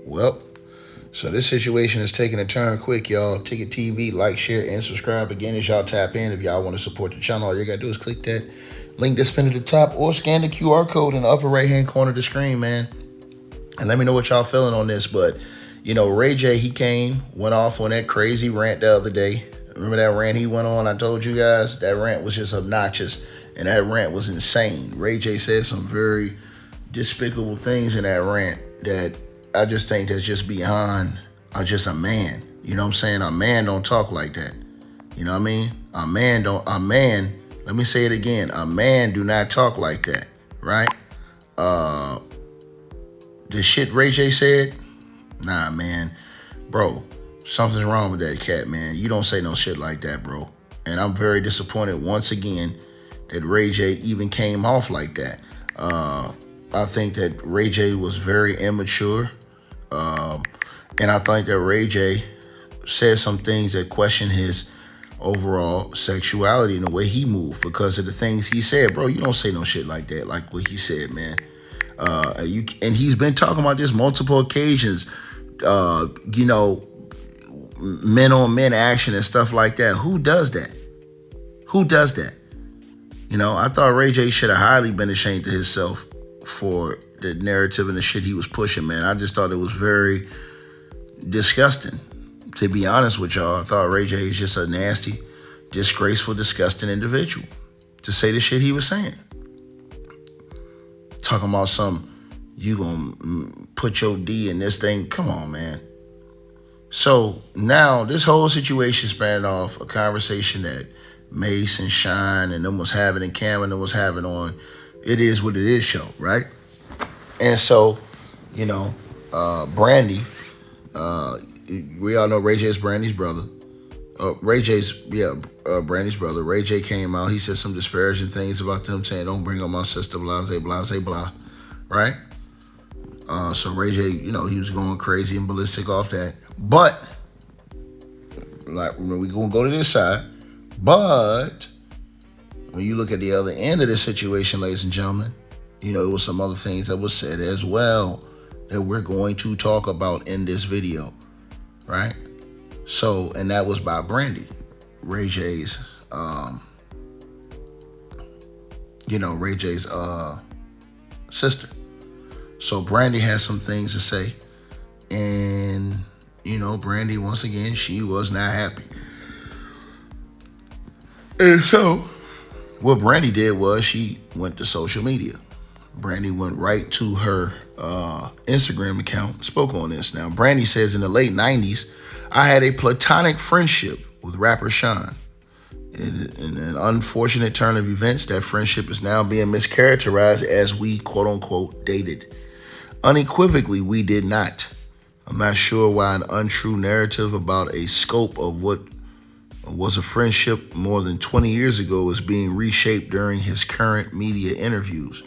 Well, so this situation is taking a turn quick, y'all. Ticket TV, like, share, and subscribe. Again, as y'all tap in, if y'all want to support the channel, all you gotta do is click that link that's pinned at the top or scan the QR code in the upper right-hand corner of the screen, man. And let me know what y'all feeling on this. But, Ray J, he went off on that crazy rant the other day. Remember that rant he went on? I told you guys that rant was just obnoxious. And that rant was insane. Ray J said some very despicable things in that rant that I just think that's just beyond just a man. You know what I'm saying? A man don't talk like that. You know what I mean? Let me say it again. A man do not talk like that, right? The shit Ray J said, nah, man. Bro, something's wrong with that cat, man. You don't say no shit like that, bro. And I'm very disappointed once again that Ray J even came off like that. I think that Ray J was very immature. And I think that Ray J said some things that question his overall sexuality and the way he moved because of the things he said. Bro, you don't say no shit like that, like what he said, man. And he's been talking about this multiple occasions, men on men action and stuff like that. Who does that? Who does that? I thought Ray J should have highly been ashamed of himself for the narrative and the shit he was pushing, man. I just thought it was very disgusting. To be honest with y'all, I thought Ray J is just a nasty, disgraceful, disgusting individual to say the shit he was saying. Talking about you gonna put your D in this thing. Come on, man. So now this whole situation spanned off a conversation that Mace and Shyne and them was having and Cameron was having on It Is What It Is show, right? And so, Brandy, we all know Ray J is Brandy's brother. Brandy's brother. Ray J came out. He said some disparaging things about them, saying, "Don't bring up my sister," blah, blah, blah, blah, blah, right? So Ray J, he was going crazy and ballistic off that. But, like, we're going to go to this side. But, when you look at the other end of this situation, ladies and gentlemen, it was some other things that was said as well that we're going to talk about in this video, right? So, and that was by Brandy, Ray J's, Ray J's sister. So Brandy has some things to say, and Brandy, once again, she was not happy. And so, what Brandy did was she went to social media. Brandy went right to her Instagram account, spoke on this. Now, Brandy says in the late 90s, I had a platonic friendship with rapper Shyne. In an unfortunate turn of events, that friendship is now being mischaracterized as we, quote unquote, dated. Unequivocally, we did not. I'm not sure why an untrue narrative about a scope of what was a friendship more than 20 years ago is being reshaped during his current media interviews.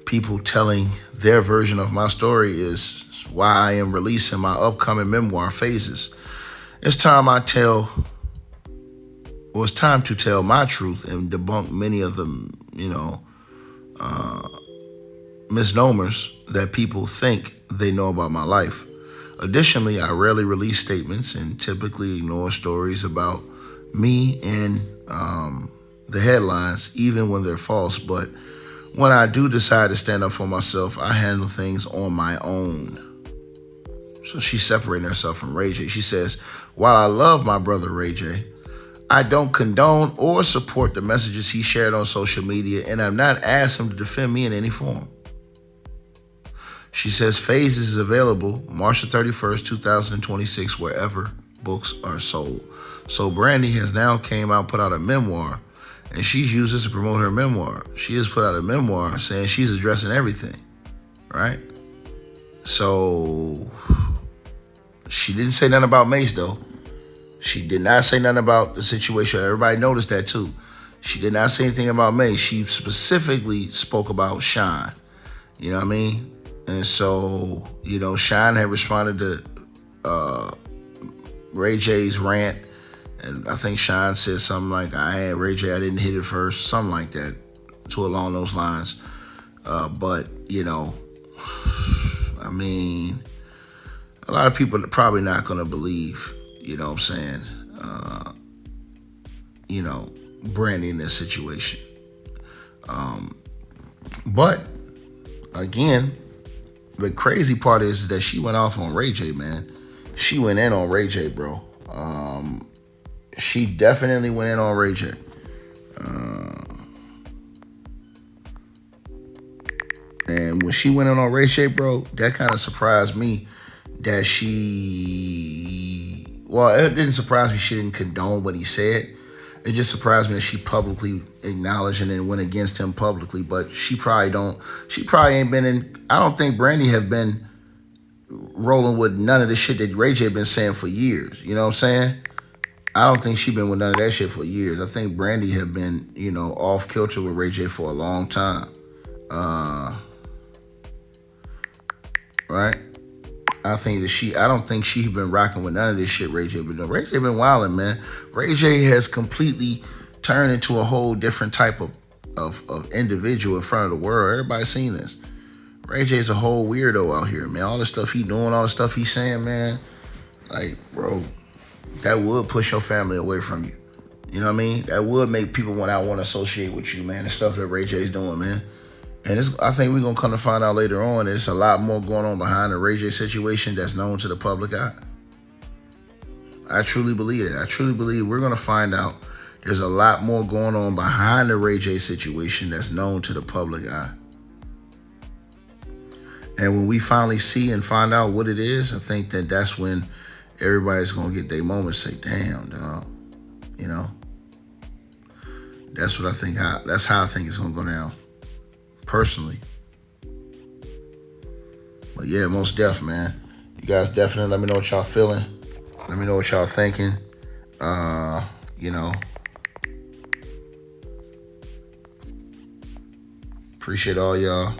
People telling their version of my story is why I am releasing my upcoming memoir, Phases. It's time to tell my truth and debunk many of the, misnomers that people think they know about my life. Additionally, I rarely release statements and typically ignore stories about me and the headlines, even when they're false. But when I do decide to stand up for myself, I handle things on my own. So she's separating herself from Ray J. She says, while I love my brother Ray J, I don't condone or support the messages he shared on social media, and I've not asked him to defend me in any form. She says Phases is available March 31st, 2026, wherever books are sold. So Brandy has now came out, put out a memoir, and she's used this to promote her memoir. She has put out a memoir saying she's addressing everything, right? So she didn't say nothing about Mace, though. She did not say nothing about the situation. Everybody noticed that, too. She did not say anything about Mace. She specifically spoke about Shyne. You know what I mean? And so, Shyne had responded to Ray J's rant. And I think Shyne said something like, I had Ray J, I didn't hit it first. Something like that, to along those lines. But, I mean, a lot of people are probably not going to believe, you know what I'm saying, you know, Brandy in this situation. But again, the crazy part is that she went off on Ray J, man. She went in on Ray J, bro. She definitely went in on Ray J. And when she went in on Ray J, bro, that kind of surprised me that well, it didn't surprise me she didn't condone what he said. It just surprised me that she publicly acknowledged and then went against him publicly. But she probably ain't been in, I don't think Brandy have been rolling with none of the shit that Ray J been saying for years. You know what I'm saying? I don't think she been with none of that shit for years. I think Brandy have been, you know, off kilter with Ray J for a long time. Right? I don't think she been rocking with none of this shit Ray J been doing. Ray J been wilding, man. Ray J has completely turned into a whole different type of individual in front of the world. Everybody's seen this. Ray J's a whole weirdo out here, man. All the stuff he doing, all the stuff he's saying, man. Like, bro, that would push your family away from you. You know what I mean? That would make people want to associate with you, man. The stuff that Ray J's doing, man. And I think we're going to come to find out later on that there's a lot more going on behind the Ray J situation that's known to the public eye. I truly believe it. I truly believe we're going to find out there's a lot more going on behind the Ray J situation that's known to the public eye. And when we finally see and find out what it is, I think that that's when everybody's going to get their moment, say, damn, dog. You know? That's what I think. That's how I think it's going to go down. Personally. But yeah, most def, man. You guys definitely let me know what y'all feeling. Let me know what y'all thinking. You know. Appreciate all y'all.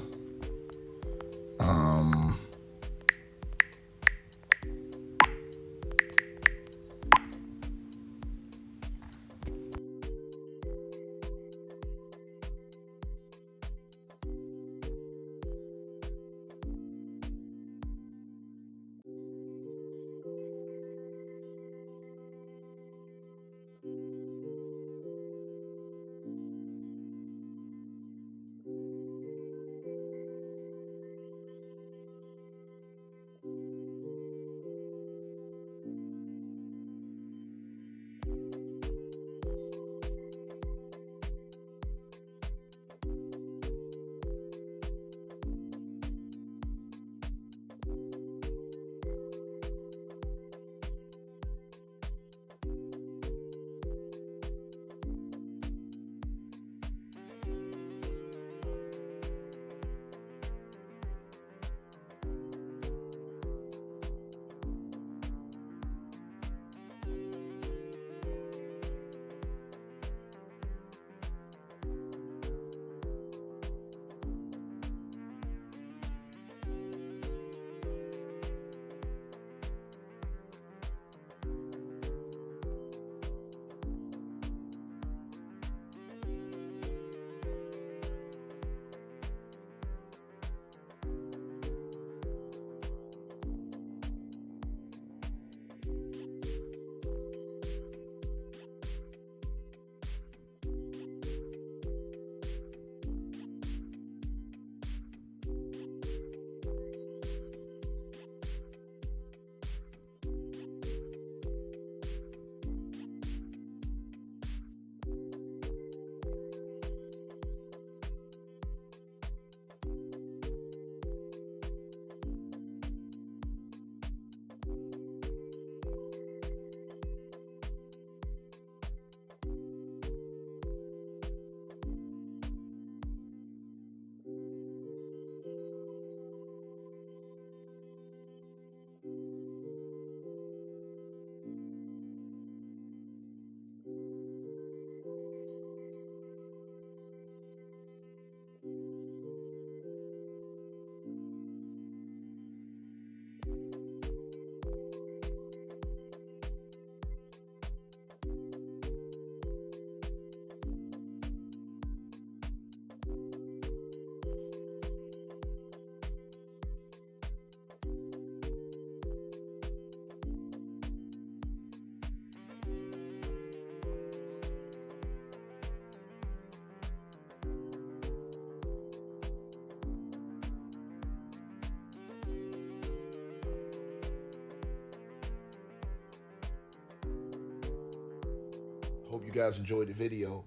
Hope you guys enjoyed the video.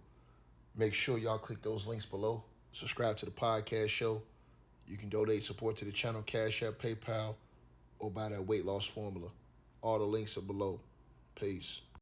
Make sure y'all click those links below. Subscribe to the podcast show. You can donate support to the channel, Cash App, PayPal, or buy that weight loss formula. All the links are below. Peace.